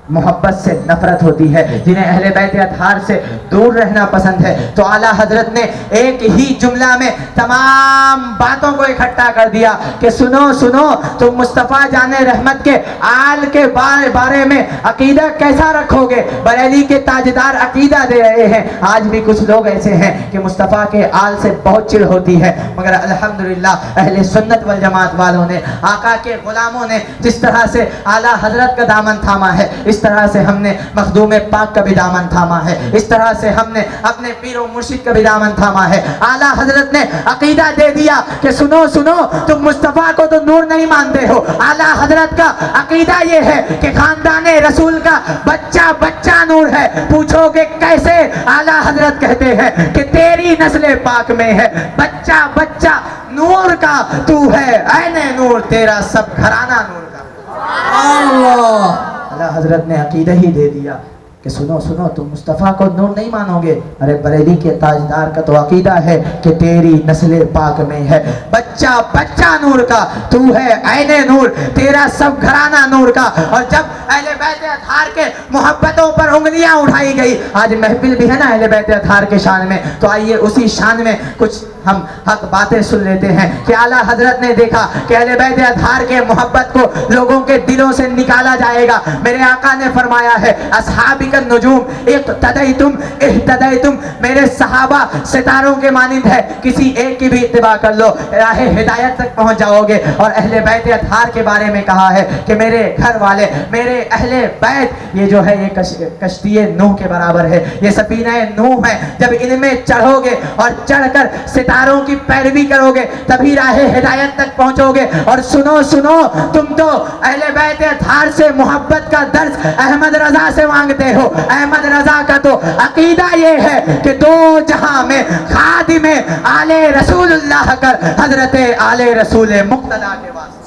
محبت سے نفرت ہوتی ہے، جنہیں اہل بیت اطہار سے دور رہنا پسند ہے، تو اعلیٰ حضرت نے ایک ہی جملہ میں تمام باتوں کو اکٹھا کر دیا کہ سنو سنو، تم مصطفیٰ جان رحمت کے آل کے بارے میں عقیدہ کیسا رکھو گے؟ بریلی کے تاجدار عقیدہ دے رہے ہیں، آج بھی کچھ لوگ ایسے ہیں کہ مصطفیٰ کے آل سے بہت چڑ ہوتی ہے، مگر الحمدللہ اہل سنت والجماعت والوں نے، آقا کے غلاموں نے جس طرح سے اعلیٰ حضرت کا دامن تھاما ہے، اس طرح سے ہم نے مخدوم پاک کا بھی دامن تھاما ہے، اس طرح سے ہم نے اپنے پیر و مرشد کا بھی دامن تھاما ہے۔ اعلیٰ حضرت نے عقیدہ دے دیا کہ سنو سنو، تم مصطفیٰ کو تو نور نہیں مانتے ہو، اعلیٰ حضرت کا عقیدہ یہ ہے کہ خاندان رسول کا بچہ بچہ نور ہے۔ پوچھو کہ کیسے؟ اعلیٰ حضرت کہتے ہیں کہ تیری نسل پاک میں ہے بچہ بچہ نور کا، تو ہے عین نور، تیرا سب گھرانہ نور کا۔ اللہ اعلیٰ حضرت نے عقیدہ ہی دے دیا کہ سنو سنو، تم مصطفیٰ کو نور نہیں مانو گے، ارے بریلی کے تاجدار کا تو عقیدہ ہے کہ تیری نسل پاک میں ہے بچہ بچہ نور کا، تو ہے عین نور، تیرا سب گھرانہ نور کا۔ اور جب اہل بیت اطہار کے محبتوں پر انگلیاں اٹھائی گئی، آج محفل بھی ہے نا اہل بیت اطہار کے شان میں، تو آئیے اسی شان میں کچھ ہم حق باتیں سن لیتے ہیں کہ اعلیٰ حضرت نے دیکھا کہ اہل بیت اطہار کے محبت کو لوگوں کے دلوں سے نکالا جائے گا۔ میرے آقا نے فرمایا ہے اصحابی کا نجوم اقتدیتم اہتدیتم، میرے صحابہ ستاروں کے مانند ہے، کسی ایک کی بھی اتباع کر لو راہ ہدایت تک پہنچ جاؤ گے۔ اور اہل بیت اطہار کے بارے میں کہا ہے کہ میرے گھر والے، میرے اہل بیت، یہ جو ہے یہ کشتی نوح کے برابر ہے، یہ سفینہ نوح ہے، جب ان میں چڑھو گے اور چڑھ کر ستاروں کی پیروی کرو گے تبھی راہ ہدایت تک پہنچو گے۔ اور سنو سنو، تم تو اہل بیت اطہار سے محبت کا درس احمد رضا سے مانگتے ہو، احمد رضا کا تو عقیدہ یہ ہے کہ دو جہاں میں خادم آل رسول اللہ کر، حضرت آل رسول مقتدیٰ کے واسطے۔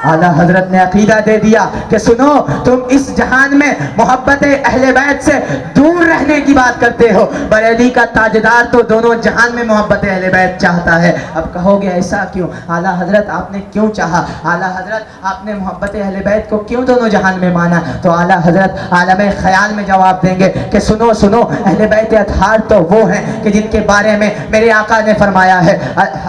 اعلیٰ حضرت نے عقیدہ دے دیا کہ سنو، تم اس جہان میں محبت اہل بیت سے دور رہنے کی بات کرتے ہو، بریلی کا تاجدار تو دونوں جہان میں محبت اہل بیت چاہتا ہے۔ اب کہو گے ایسا کیوں؟ اعلیٰ حضرت آپ نے کیوں چاہا؟ اعلیٰ حضرت آپ نے محبت اہل بیت کو کیوں دونوں جہان میں مانا؟ تو اعلیٰ حضرت عالم خیال میں جواب دیں گے کہ سنو سنو، اہل بیت اطہار تو وہ ہیں کہ جن کے بارے میں میرے آقا نے فرمایا ہے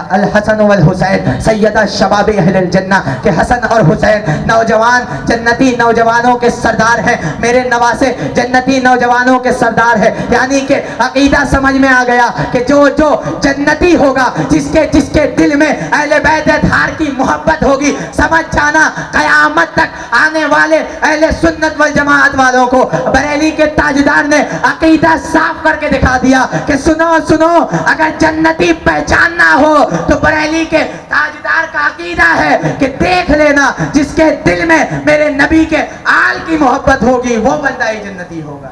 الحسن والحسین سیدہ شباب اہل الجنہ، کہ حسن اور حسین نوجوان جنتی نوجوانوں کے سردار ہیں، میرے نواسے جنتی نوجوانوں کے سردار ہیں۔ یعنی کہ عقیدہ سمجھ میں آ گیا کہ جو جو جنتی ہوگا، جس کے دل میں اہل بیت اطہار کی محبت ہوگی، سمجھ جانا قیامت تک آنے والے اہل سنت والجماعت والوں کو بریلی کے تاجدار نے عقیدہ صاف کر کے دکھا دیا کہ سنو سنو، اگر جنتی پہچاننا ہو تو بریلی کے تاجدار کا عقیدہ ہے کہ دیکھ لینا جس کے دل میں میرے نبی کے آل کی محبت ہوگی وہ بندہ ہی جنتی ہوگا۔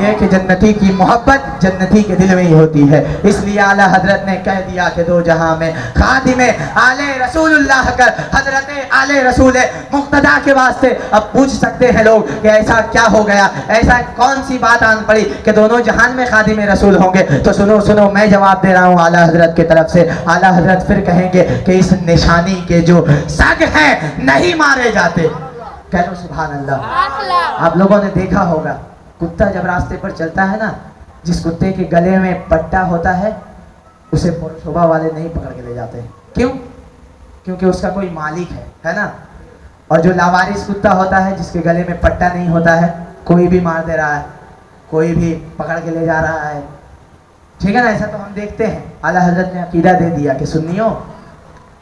یہ کہ جنتی کی محبت جنتی کے دل میں ہی ہوتی ہے، اس لیے اعلیٰ حضرت نے کہہ دیا کہ دو جہاں میں خادم آل رسول اللہ کر، حضرت آل رسول مقتدیٰ کے واسطے۔ اب پوچھ سکتے ہیں لوگ کہ ایسا کیا ہو گیا، ایسا کون سی بات آن پڑی کہ دونوں جہان میں خادم رسول ہوں گے؟ تو سنو سنو، میں جواب دے رہا ہوں اعلیٰ حضرت کی طرف سے۔ اعلیٰ حضرت پھر کہیں گے کہ اس نشانی کے جو سگ ہیں نہیں مارے جاتے۔ کہہ لو سبحان اللہ۔ آپ لوگوں نے دیکھا ہوگا کتا جب راستے پر چلتا ہے نا، جس کتے کے گلے میں پٹا ہوتا ہے اسے شعبہ والے نہیں پکڑ کے لے جاتے۔ کیوں؟ کیونکہ اس کا کوئی مالک ہے نا۔ اور جو لاوارث کتا ہوتا ہے جس کے گلے میں پٹا نہیں ہوتا ہے، کوئی بھی مار دے رہا ہے، کوئی بھی پکڑ کے لے جا رہا ہے، ٹھیک ہے نا، ایسا تو ہم دیکھتے ہیں۔ اعلیٰ حضرت نے عقیدہ دے دیا کہ سنیو،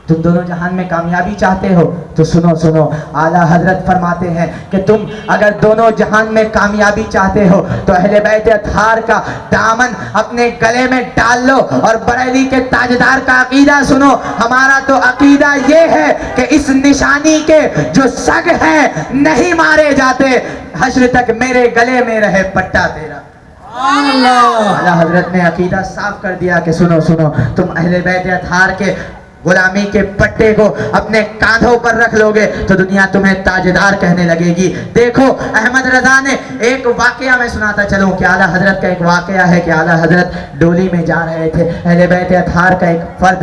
تم دونوں جہان میں کامیابی چاہتے ہو تو سنو سنو، اعلیٰ حضرت فرماتے ہیں کہ تم اگر دونوں جہان میں کامیابی چاہتے ہو تو اہل بیت اطہار کا دامن اپنے گلے میں ڈال لو۔ اور بریلی کے تاجدار کا عقیدہ سنو، ہمارا تو عقیدہ یہ ہے کہ اس نشانی کے جو سگ ہیں نہیں مارے جاتے، حشر تک میرے گلے میں رہے پٹا تیرا۔ اعلیٰ حضرت نے عقیدہ صاف کر دیا کہ سنو سنو، تم اہل بیت اطہار کے غلامی کے پٹے کو اپنے کاندھوں پر رکھ لو گے تو دنیا تمہیں تاجدار کہنے لگے گی۔ دیکھو احمد رضا نے ایک واقعہ میں سناتا چلوں کہ اعلیٰ حضرت کا ایک واقعہ ہے کہ اعلیٰ حضرت ڈولی میں جا رہے تھے، اہل بیت اطہار کا ایک فرد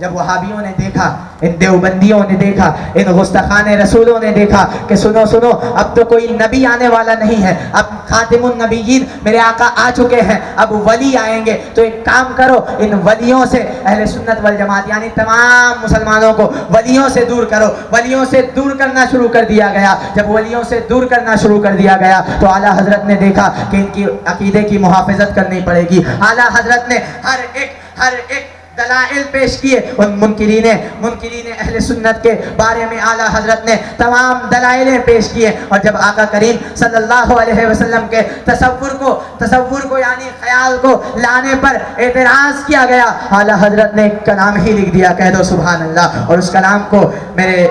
جب وہابیوں نے دیکھا, ان دیوبندیوں نے دیکھا, ان گستاخان رسولوں نے دیکھا کہ سنو سنو اب تو کوئی نبی آنے والا نہیں ہے, اب خاتم النبیین میرے آقا آ چکے ہیں, اب ولی آئیں گے, تو ایک کام کرو ان ولیوں سے اہل سنت والجماعت یعنی تمام مسلمانوں کو ولیوں سے دور کرو. ولیوں سے دور کرنا شروع کر دیا گیا. جب ولیوں سے دور کرنا شروع کر دیا گیا تو اعلیٰ حضرت نے دیکھا کہ ان کی عقیدے کی محافظت کرنی پڑے گی. اعلیٰ حضرت نے ہر ایک دلائل پیش کیے. ان منکرین اہل سنت کے بارے میں اعلیٰ حضرت نے تمام دلائلیں پیش کیے. اور جب آقا کریم صلی اللہ علیہ وسلم کے تصور کو یعنی خیال کو لانے پر اعتراض کیا گیا, اعلیٰ حضرت نے ایک کلام ہی لکھ دیا, کہہ دو سبحان اللہ. اور اس کلام کو میرے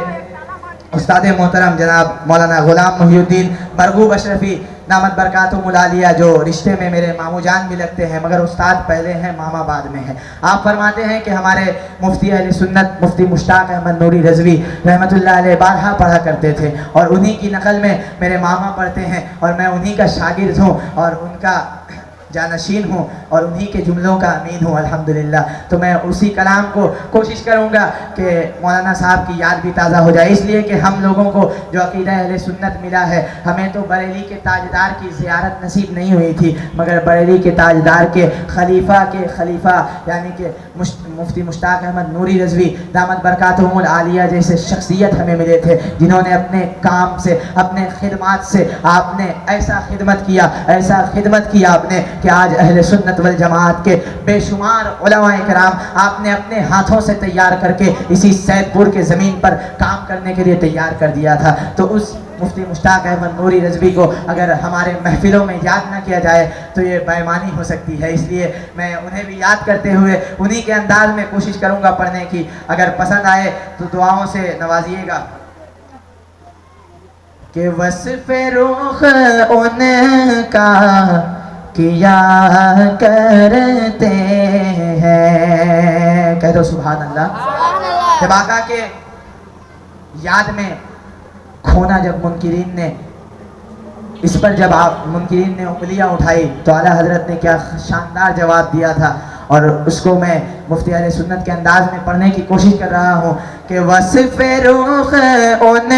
استاد محترم جناب مولانا غلام محی الدین مرغوب اشرفی دامت برکاتہم العالیہ, جو رشتے میں میرے ماموں جان بھی لگتے ہیں مگر استاد پہلے ہیں ماما بعد میں ہے, آپ فرماتے ہیں کہ ہمارے مفتی اہل سنت مفتی مشتاق احمد نوری رضوی رحمۃ اللہ علیہ بارہا پڑھا کرتے تھے, اور انہی کی نقل میں میرے ماما پڑھتے ہیں, اور میں انہی کا شاگرد ہوں اور ان کا جانشین ہوں اور انہی کے جملوں کا امین ہوں الحمدللہ. تو میں اسی کلام کو کوشش کروں گا کہ مولانا صاحب کی یاد بھی تازہ ہو جائے, اس لیے کہ ہم لوگوں کو جو عقیدہ اہل سنت ملا ہے, ہمیں تو بریلی کے تاجدار کی زیارت نصیب نہیں ہوئی تھی مگر بریلی کے تاجدار کے خلیفہ یعنی کہ مفتی مشتاق احمد نوری رضوی دامت برکاتہم العالیہ جیسے شخصیت ہمیں ملے تھے, جنہوں نے اپنے کام سے اپنے خدمات سے آپ نے ایسا خدمت کیا آپ نے کہ آج اہل سنت والجماعت کے بے شمار علماء کرام آپ نے اپنے ہاتھوں سے تیار کر کے اسی سید پور کے زمین پر کام کرنے کے لیے تیار کر دیا تھا. تو اس مفتی مشتاق احمد نوری رضوی کو اگر ہمارے محفلوں میں یاد نہ کیا جائے تو یہ بے ایمانی ہو سکتی ہے, اس لیے میں انہیں بھی یاد کرتے ہوئے انہی کے انداز میں کوشش کروں گا پڑھنے کی. اگر پسند آئے تو دعاؤں سے نوازیے گا. کہ وصف رخ ان کا کیا کرتے ہیں, کہہ دو سبحان اللہ. جب آقا کے یاد میں کھونا جب منکرین نے اس پر جب منکرین نے انگلیاں اٹھائی تو اعلیٰ حضرت نے کیا شاندار جواب دیا تھا, اور اس کو میں مفتی اہل سنت کے انداز میں پڑھنے کی کوشش کر رہا ہوں. کہ وصف رخ ان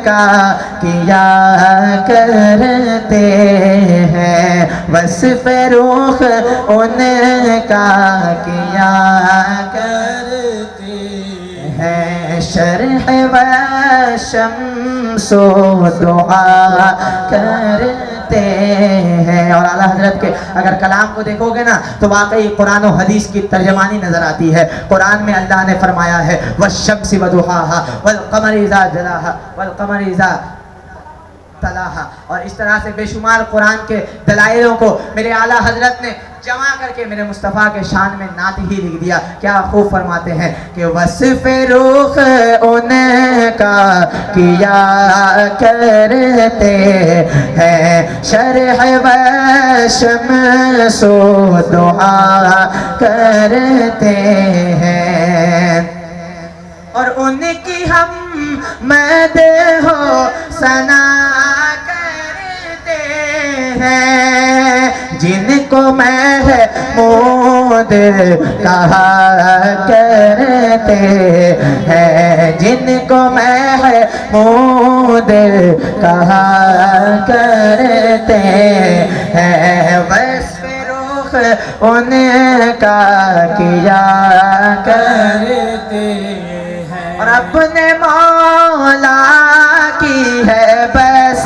کا کیا کرتے ہیں, وصف رخ ان کا کیا کرتے ہیں, شرح و شمس و دعا کرتے ہیں. اور اعلیٰ حضرت کے اگر کلام کو دیکھو گے نا تو واقعی قرآن و حدیث کی ترجمانی نظر آتی ہے. قرآن میں اللہ نے فرمایا ہے والشمس وضحاہا والقمر اذا جلاہا والقمر اذا تلاہا, اور اس طرح سے بے شمار قرآن کے دلائلوں کو میرے اعلیٰ حضرت نے جمع کر کے میرے مصطفیٰ کے شان میں نعت ہی لکھ دیا. کیا خوب فرماتے ہیں کہ وصف رخ ان کا کیا کرتے ہیں, شرح و شمس و دعا کرتے ہیں, اور ان کی ہم مدح و ثنا کرتے ہیں, جن کو محمود کہا کرتے ہیں, جن کو محمود کہا کرتے ہیں, وصف رخ ان کا کیا کرتے ہیں, اور اپنے مولا کی ہے بس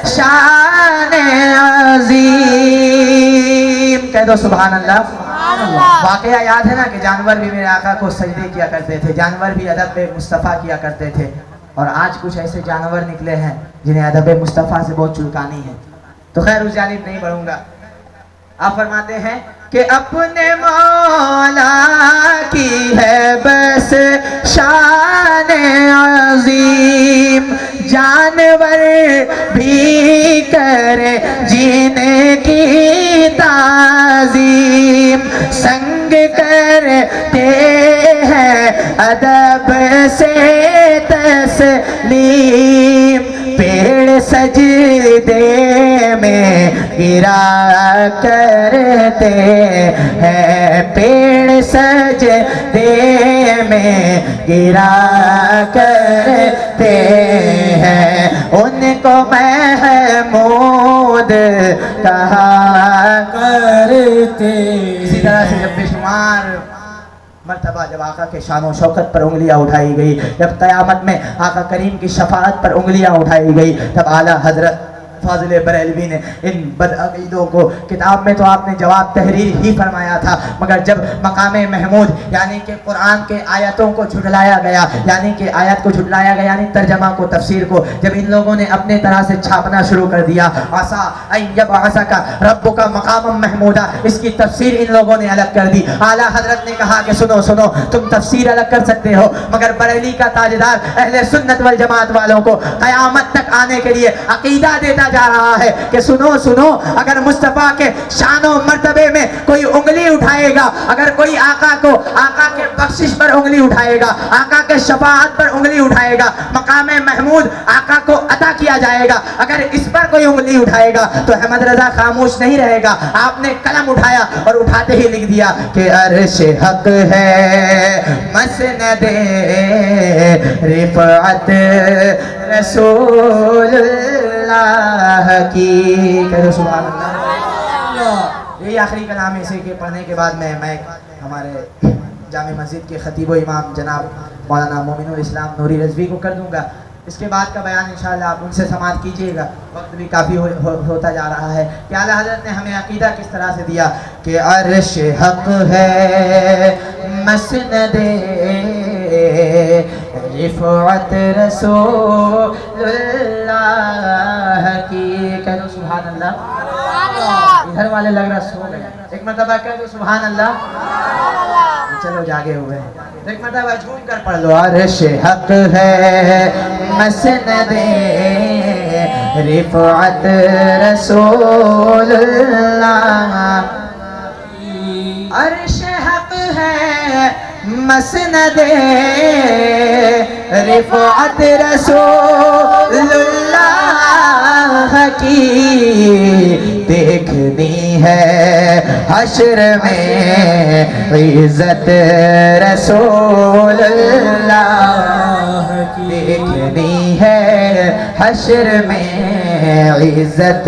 شان عظیم. کہہ دو سبحان اللہ. واقعہ یاد ہے نا کہ جانور بھی میرے آقا کو سجدے کیا کرتے تھے, جانور بھی ادب مصطفیٰ کیا کرتے تھے, اور آج کچھ ایسے جانور نکلے ہیں جنہیں ادب مصطفیٰ سے بہت چلکانی ہے. تو خیر اس جانب نہیں بڑھوں گا. آپ فرماتے ہیں کہ اپنے مولا کی ہے بس شان عظیم, جانور بھی کرے جن کی تعظیم, سنگ کرتے ہیں ادب سے تسلیم, پیڑ سجدے میں گرا کرتے ہیں پیڑ سجدے میں گرا کرتے ہیں ان کو محمود کہا کرتے. اسی طرح سے جب بے شمار مرتبہ جب آقا کے شان و شوکت پر انگلیاں اٹھائی گئی، جب قیامت میں آقا کریم کی شفاعت پر انگلیاں اٹھائی گئی، تب اعلیٰ حضرت فاضل بریلوی نے ان بدعقیدوں کو، کتاب میں تو آپ نے جواب تحریر ہی فرمایا تھا، مگر جب مقام محمود یعنی کہ قرآن کے آیتوں کو جھٹلایا گیا، یعنی کہ آیت کو جھٹلایا گیا یعنی ترجمہ کو، تفسیر کو جب ان لوگوں نے اپنے طرح سے چھاپنا شروع کر دیا، عسیٰ ان یبعثک ربک مقاما محمودا، اس کی تفسیر ان لوگوں نے الگ کر دی. اعلیٰ حضرت نے کہا کہ سنو سنو، تم تفسیر الگ کر سکتے ہو، مگر بریلی کا تاجدار اہل سنت والجماعت والوں کو قیامت تک آنے کے لیے عقیدہ دیتا جا رہا ہے کہ سنو سنو، اگر مصطفیٰ کے شان و مرتبے میں کوئی انگلی اٹھائے گا، اگر کوئی آقا کو، آقا کے بخشش پر انگلی اٹھائے گا، آقا کے شفاعت پر انگلی اٹھائے گا، مقام محمود آقا کو عطا کیا جائے گا، اگر اس پر کوئی انگلی اٹھائے گا تو احمد رضا خاموش نہیں رہے گا. آپ نے قلم اٹھایا اور اٹھاتے ہی لکھ دیا کہ عرش حق ہے مسند رفعت رسول اللہ کی. کہو سبحان اللہ. یہی آخری کلام ہے، اسے کے پڑھنے کے بعد میں ہمارے جامع مسجد کے خطیب و امام جناب مولانا مومن الاسلام نوری رضوی کو کر دوں گا. اس کے بعد کا بیان انشاءاللہ آپ ان سے سماعت کیجئے گا، وقت بھی کافی ہوتا جا رہا ہے کہ اعلیٰ حضرت نے ہمیں عقیدہ کس طرح سے دیا کہ عرش حق ہے مسند رفعت رسول اللہ کی. کہہ دو سبحان اللہ. ادھر والے لگ رہا سو گئے، ایک مرتبہ کہہ دو سبحان اللہ. چلو جاگے ہوئے ہیں، ایک مرتبہ جھوم کر پڑھ لو. عرش حق ہے مسند رفعت رسول اللہ، عرش حق ہے مسند رفعت رسول اللہ کی. دیکھنی ہے حشر میں عزت رسول اللہ کی، دیکھنی ہے حشر میں عزت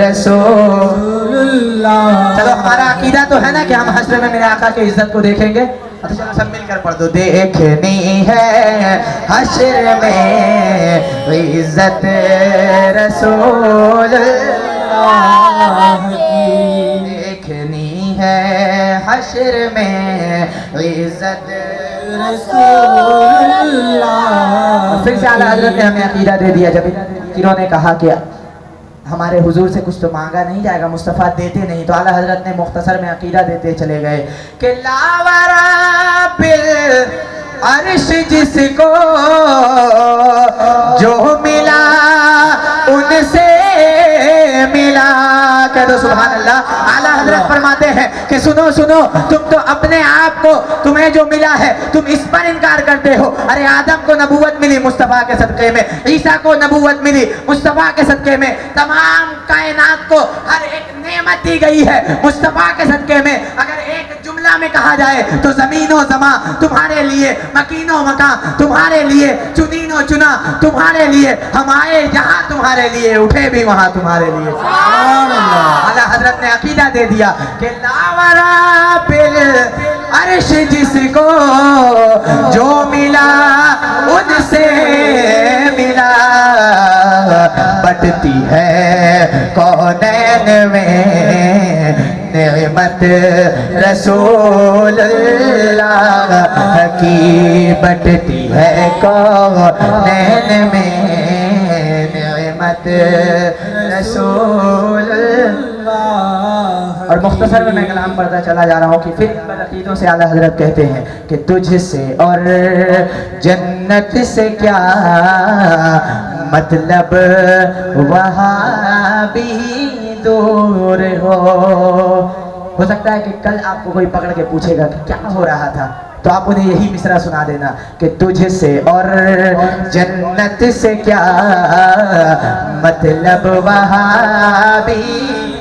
رسول اللہ. چلو ہمارا عقیدہ تو ہے نا کہ ہم حشر میں میرے آقا کی عزت کو دیکھیں گے. تو چلو سب مل کر پڑھ دو. دیکھنی ہے حشر میں عزت رسول اللہ کی، دیکھنی ہے حشر میں عزت رسول اللہ. پھر سے اعلیٰ حضرت نے ہمیں عقیدہ دے دیا. جب انہوں نے کہا کہ ہمارے حضور سے کچھ تو مانگا نہیں جائے گا، مصطفیٰ دیتے نہیں، تو اعلیٰ حضرت نے مختصر میں عقیدہ دیتے چلے گئے کہ لا ورا بالعرش جس کو جو ملا ان سے ملا. کہہ دو سبحان اللہ. اعلیٰ حضرت فرماتے ہیں کہ سنو سنو، تم تو اپنے آپ کو، تمہیں جو ملا ہے تم اس پر انکار کرتے ہو. ارے آدم کو نبوت ملی مصطفیٰ کے صدقے میں، عیسیٰ کو نبوت ملی مصطفیٰ کے صدقے میں، تمام کائنات کو ہر ایک نعمت دی گئی ہے مصطفیٰ کے صدقے میں. اگر ایک جملہ میں کہا جائے تو زمین و زمان تمہارے لیے، مکین و مکان تمہارے لیے، چنین و چنا تمہارے لیے، ہم آئے جہاں تمہارے لیے، اٹھے بھی وہاں تمہارے لیے. اعلیٰ حضرت نے عقیدہ دے دیا کہ لا ورا بالعرش جس کو جو ملا ان سے ملا. بٹتی ہے کونین میں نعمت رسول اللہ کی، بٹتی ہے کونین میں نعمت رسول اللہ. اور مختصر میں کلام پڑھتا چلا جا رہا ہوں کہ پھر بدعقیدوں سے اعلیٰ حضرت کہتے ہیں کہ تجھ سے اور جنت سے کیا مطلب وہاں بھی دور ہو سکتا ہے کہ کل آپ کو کوئی پکڑ کے پوچھے گا کہ کیا ہو رہا تھا، تو آپ انہیں یہی مصرع سنا دینا کہ تجھ سے اور جنت سے کیا مطلب وہاں بھی